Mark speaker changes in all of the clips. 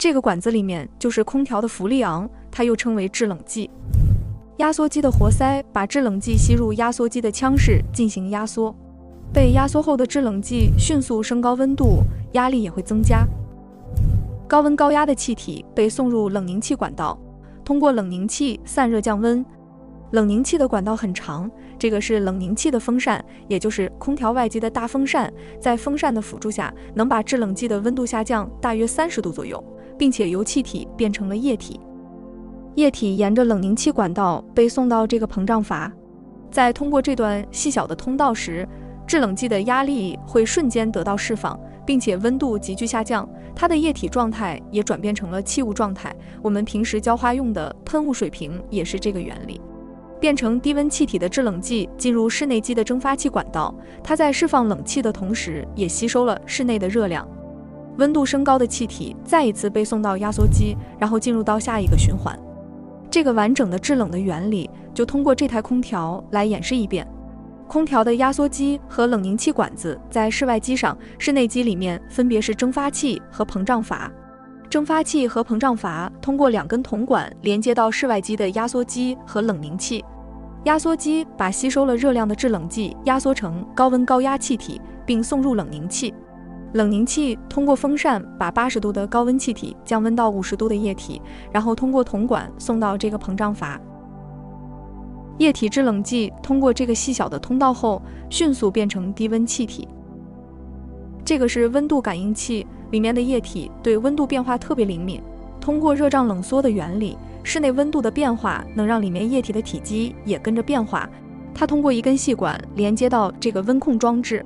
Speaker 1: 这个管子里面就是空调的氟利昂，它又称为制冷剂。压缩机的活塞把制冷剂吸入压缩机的腔室进行压缩，被压缩后的制冷剂迅速升高温度，压力也会增加。高温高压的气体被送入冷凝器管道，通过冷凝器散热降温。冷凝器的管道很长，这个是冷凝器的风扇，也就是空调外机的大风扇，在风扇的辅助下，能把制冷剂的温度下降大约30度左右，并且由气体变成了液体。液体沿着冷凝器管道被送到这个膨胀阀，在通过这段细小的通道时，制冷剂的压力会瞬间得到释放，并且温度急剧下降，它的液体状态也转变成了气雾状态。我们平时浇花用的喷雾水瓶也是这个原理。变成低温气体的制冷剂进入室内机的蒸发器管道，它在释放冷气的同时，也吸收了室内的热量。温度升高的气体再一次被送到压缩机，然后进入到下一个循环。这个完整的制冷的原理就通过这台空调来演示一遍。空调的压缩机和冷凝器管子在室外机上，室内机里面分别是蒸发器和膨胀阀。蒸发器和膨胀阀通过2根铜管连接到室外机的压缩机和冷凝器。压缩机把吸收了热量的制冷剂压缩成高温高压气体，并送入冷凝器。冷凝器通过风扇把80度的高温气体降温到50度的液体，然后通过铜管送到这个膨胀阀。液体制冷剂通过这个细小的通道后，迅速变成低温气体。这个是温度感应器，里面的液体对温度变化特别灵敏。通过热胀冷缩的原理，室内温度的变化能让里面液体的体积也跟着变化。它通过一根细管连接到这个温控装置。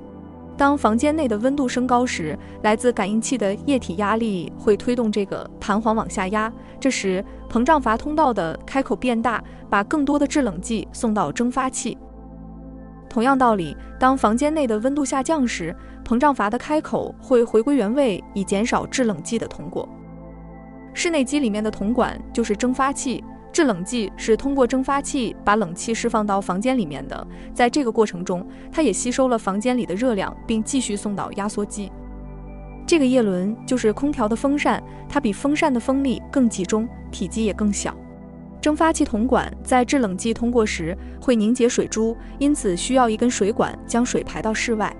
Speaker 1: 当房间内的温度升高时，来自感应器的液体压力会推动这个弹簧往下压，这时膨胀阀通道的开口变大，把更多的制冷剂送到蒸发器。同样道理，当房间内的温度下降时，膨胀阀的开口会回归原位，以减少制冷剂的通过。室内机里面的铜管就是蒸发器，制冷剂是通过蒸发器把冷气释放到房间里面的。在这个过程中，它也吸收了房间里的热量，并继续送到压缩机。这个叶轮就是空调的风扇，它比风扇的风力更集中，体积也更小。蒸发器铜管在制冷剂通过时会凝结水珠，因此需要一根水管将水排到室外。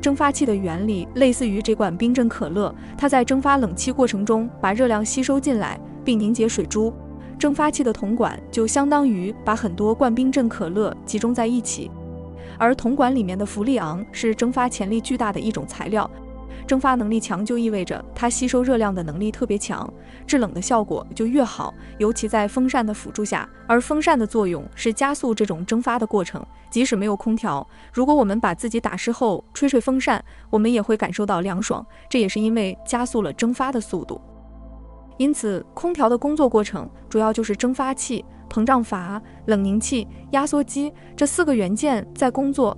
Speaker 1: 蒸发器的原理类似于这罐冰镇可乐，它在蒸发冷气过程中把热量吸收进来，并凝结水珠。蒸发器的铜管就相当于把很多罐冰镇可乐集中在一起，而铜管里面的氟利昂是蒸发潜力巨大的一种材料。蒸发能力强就意味着它吸收热量的能力特别强，制冷的效果就越好，尤其在风扇的辅助下。而风扇的作用是加速这种蒸发的过程，即使没有空调，如果我们把自己打湿后吹风扇，我们也会感受到凉爽，这也是因为加速了蒸发的速度。因此，空调的工作过程主要就是蒸发器、膨胀阀、冷凝器、压缩机这4个元件在工作。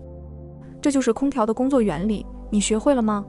Speaker 1: 这就是空调的工作原理，你学会了吗？